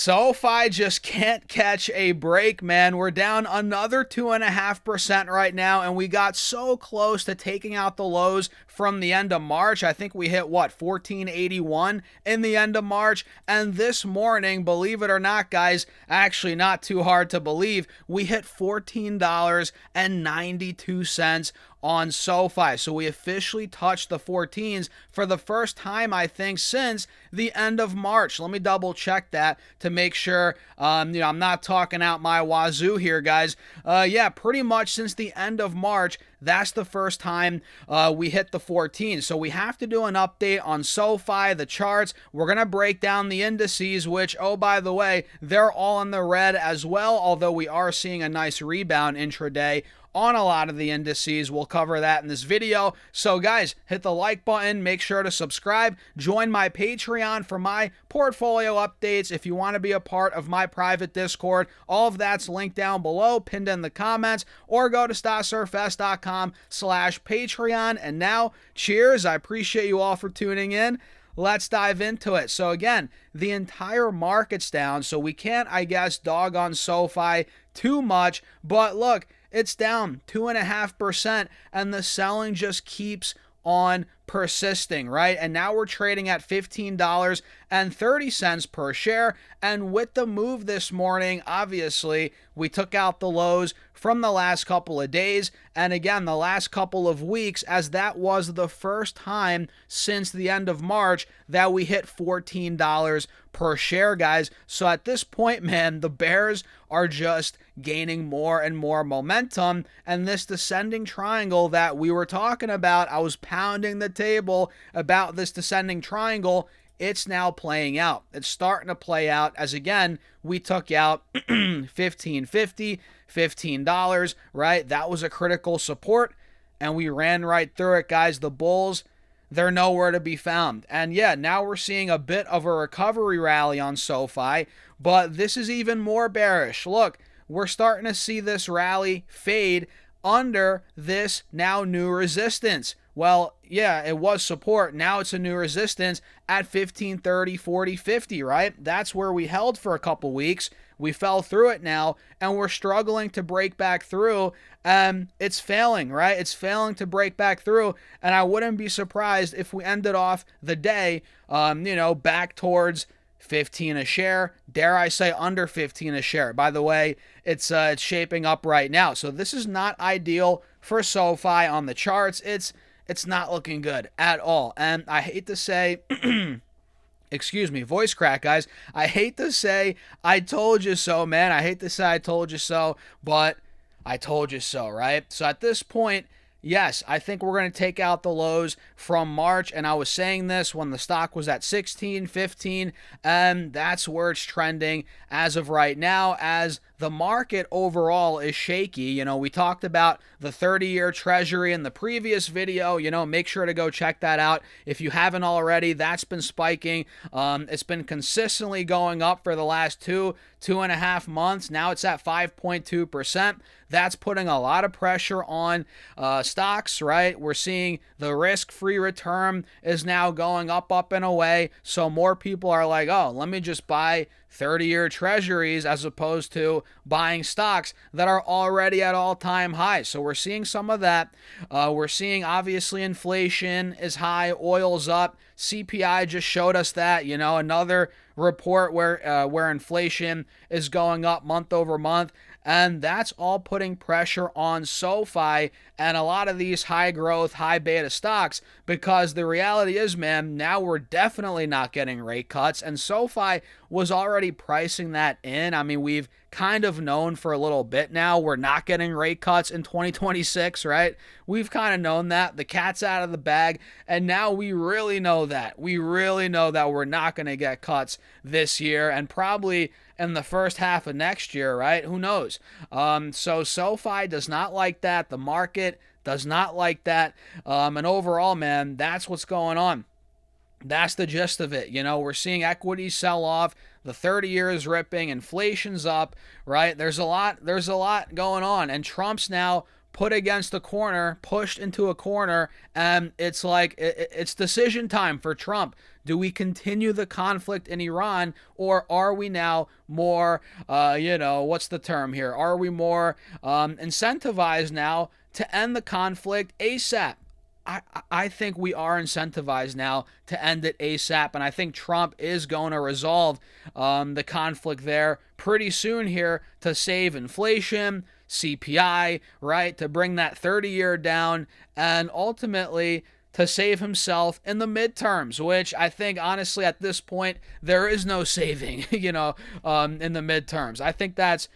SoFi just can't catch a break, man. We're down another 2.5% right now, and we got so close to taking out the lows from the end of March. I think we hit, 1481 in the end of March. And this morning, believe it or not, guys, actually not too hard to believe, we hit $14.92 on SoFi. So we officially touched the 14s for the first time, I think, since the end of March. Let me double check that to make sure, I'm not talking out my wazoo here, guys. Yeah, pretty much since the end of March, that's the first time we hit the 14. So we have to do an update on SoFi, the charts. We're going to break down the indices, which, oh, by the way, they're all in the red as well, although we are seeing a nice rebound intraday on a lot of the indices. We'll cover that in this video. So guys, hit the like button, make sure to subscribe, join my Patreon for my portfolio updates. If you want to be a part of my private Discord, all of that's linked down below, pinned in the comments, or go to stotsurfs.com/Patreon. And now, cheers. I appreciate you all for tuning in. Let's dive into it. So again, the entire market's down, so we can't, I guess, dog on SoFi too much. But look, it's down 2.5%, and the selling just keeps on persisting, right? And now we're trading at $15.30 per share. And with the move this morning, obviously, we took out the lows from the last couple of days, and again, the last couple of weeks, as that was the first time since the end of March that we hit $14 per share, guys. So at this point, man, the bears are just gaining more and more momentum, and this descending triangle that we were talking about, I was pounding the table about this descending triangle. It's now playing out. It's starting to play out as, again, we took out $15.50, $15, right? That was a critical support, and we ran right through it, guys. The bulls, they're nowhere to be found. And yeah, now we're seeing a bit of a recovery rally on SoFi, but this is even more bearish. Look, we're starting to see this rally fade under this now new resistance. Well, yeah, it was support. Now it's a new resistance at 15.30, 40, 50, right? That's where we held for a couple weeks. We fell through it now, and we're struggling to break back through. It's failing, right? It's failing to break back through, and I wouldn't be surprised if we ended off the day, back towards 15 a share, dare I say under 15 a share. By the way, it's shaping up right now. So this is not ideal for SoFi on the charts. It's not looking good at all. And I hate to say, excuse me, voice crack, guys. I hate to say I told you so, man. I hate to say I told you so, but I told you so, right? So at this point, yes, I think we're going to take out the lows from March, and I was saying this when the stock was at 16, 15, and that's where it's trending as of right now, as the market overall is shaky. We talked about the 30-year Treasury in the previous video. Make sure to go check that out if you haven't already. That's been spiking. It's been consistently going up for the last 2.5 months. Now it's at 5.2%. That's putting a lot of pressure on stocks, right? We're seeing the risk-free return is now going up and away. So more people are like, oh, let me just buy 30-year treasuries as opposed to buying stocks that are already at all-time highs. So we're seeing some of that. We're seeing, obviously, inflation is high, oil's up. CPI just showed us that, another report where inflation is going up month over month. And that's all putting pressure on SoFi and a lot of these high growth, high beta stocks, because the reality is, man, now we're definitely not getting rate cuts. And SoFi was already pricing that in. I mean, we've kind of known for a little bit now we're not getting rate cuts in 2026, right? We've kind of known that. The cat's out of the bag. And now we really know that. We really know that we're not going to get cuts this year, and probably in the first half of next year, right? Who knows? So SoFi does not like that. The market does not like that. And overall, man, that's what's going on. That's the gist of it. We're seeing equities sell off. The 30-year is ripping. Inflation's up, right? There's a lot going on. And Trump's now put against the corner, pushed into a corner, and it's like it's decision time for Trump. Do we continue the conflict in Iran, or are we now more, what's the term here? Are we more incentivized now to end the conflict ASAP? I think we are incentivized now to end it ASAP, and I think Trump is going to resolve the conflict there pretty soon here to save inflation, CPI, right, to bring that 30-year down, and ultimately to save himself in the midterms, which I think, honestly, at this point, there is no saving, in the midterms. I think that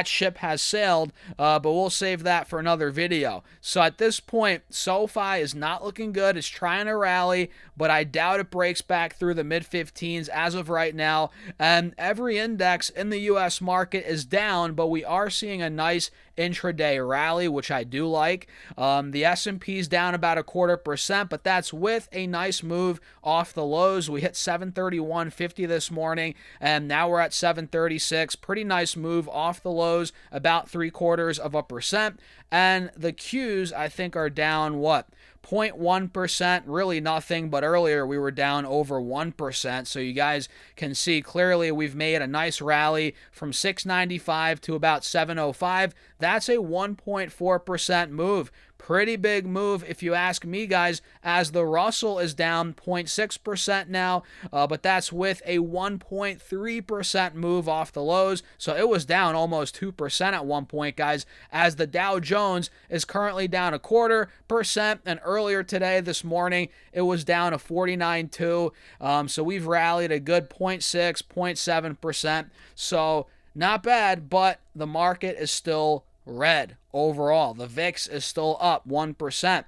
ship has sailed, but we'll save that for another video. So at this point, SoFi is not looking good. It's trying to rally, but I doubt it breaks back through the mid-15s as of right now. And every index in the U.S. market is down, but we are seeing a nice intraday rally, which I do like. The S&P is down about 0.25%, but that's with a nice move off the lows. We hit 731.50 this morning, and now we're at 736. Pretty nice move off the lows, about 0.75%. And the Qs, I think, are down, 0.1%, really nothing, but earlier we were down over 1%. So you guys can see clearly we've made a nice rally from 695 to about 705. That's a 1.4% move. Pretty big move if you ask me, guys, as the Russell is down 0.6% now, but that's with a 1.3% move off the lows. So it was down almost 2% at one point, guys, as the Dow Jones is currently down 0.25%, and earlier today, this morning, it was down 49.2. So we've rallied a good 0.6, 0.7%. So not bad, but the market is still red overall. The VIX is still up 1%.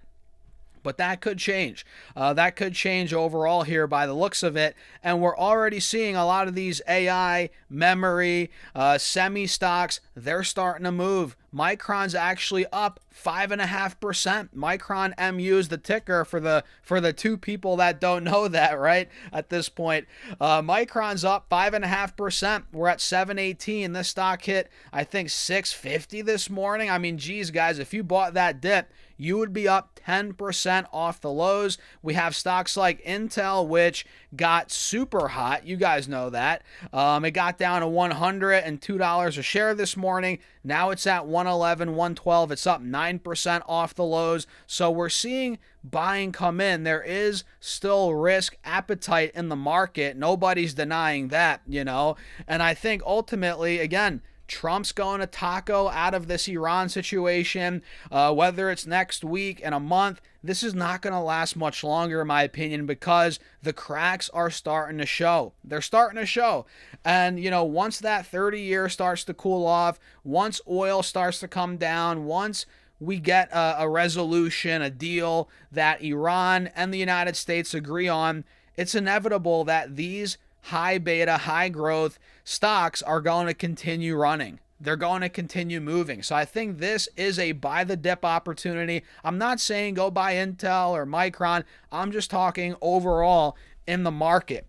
But that could change. That could change overall here by the looks of it. And we're already seeing a lot of these AI, memory, semi stocks, they're starting to move. Micron's actually up 5.5%. Micron MU is the ticker for the two people that don't know that, right? At this point, Micron's up 5.5%. We're at 718. This stock hit, I think, 650 this morning. I mean, geez, guys, if you bought that dip, you would be up 10% off the lows. We have stocks like Intel, which got super hot. You guys know that. It got down to $102 a share this morning. Now it's at 111, 112. It's up 9% off the lows. So we're seeing buying come in. There is still risk appetite in the market. Nobody's denying that, And I think ultimately, again, Trump's going to taco out of this Iran situation, whether it's next week, in a month. This is not going to last much longer, in my opinion, because the cracks are starting to show. They're starting to show. And, once that 30-year starts to cool off, once oil starts to come down, once we get a resolution, a deal that Iran and the United States agree on, it's inevitable that these high beta, high growth stocks are going to continue running. They're going to continue moving. So I think this is a buy the dip opportunity. I'm not saying go buy Intel or Micron. I'm just talking overall in the market.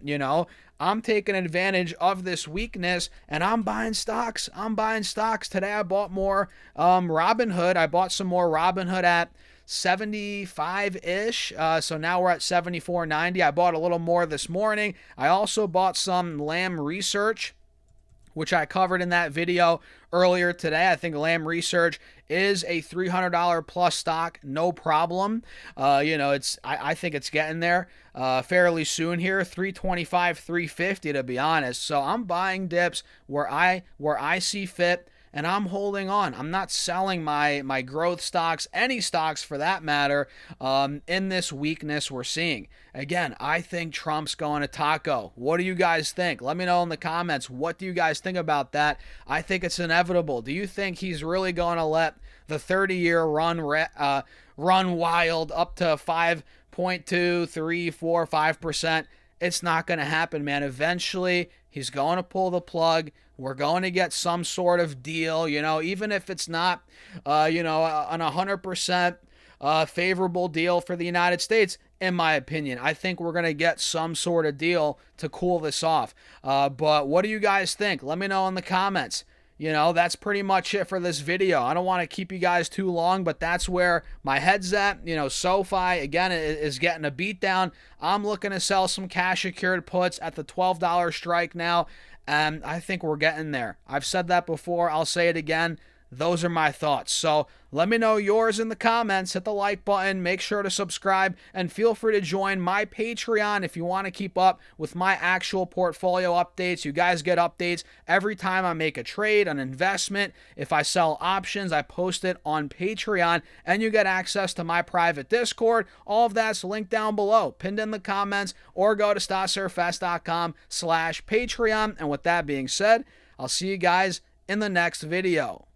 I'm taking advantage of this weakness and I'm buying stocks. Today I bought more Robinhood. I bought some more Robinhood at 75-ish. So now we're at 74.90. I bought a little more this morning. I also bought some Lam Research, which I covered in that video earlier today. I think Lam Research is a $300 plus stock, no problem. I think it's getting there fairly soon here, 325, 350 to be honest. So I'm buying dips where I see fit, and I'm holding on. I'm not selling my growth stocks, any stocks for that matter, in this weakness we're seeing. Again, I think Trump's going to taco. What do you guys think? Let me know in the comments. What do you guys think about that? I think it's inevitable. Do you think he's really going to let the 30-year run wild up to 5.2, 3, 4, 5%? It's not going to happen, man. Eventually, he's going to pull the plug. We're going to get some sort of deal, even if it's not, an 100% favorable deal for the United States, in my opinion. I think we're going to get some sort of deal to cool this off. But what do you guys think? Let me know in the comments. That's pretty much it for this video. I don't want to keep you guys too long, but that's where my head's at. SoFi, again, is getting a beat down. I'm looking to sell some cash secured puts at the $12 strike now, and I think we're getting there. I've said that before. I'll say it again. Those are my thoughts. So let me know yours in the comments. Hit the like button. Make sure to subscribe. And feel free to join my Patreon if you want to keep up with my actual portfolio updates. You guys get updates every time I make a trade, an investment. If I sell options, I post it on Patreon. And you get access to my private Discord. All of that's linked down below, pinned in the comments. Or go to StockSurfFest.com/Patreon. And with that being said, I'll see you guys in the next video.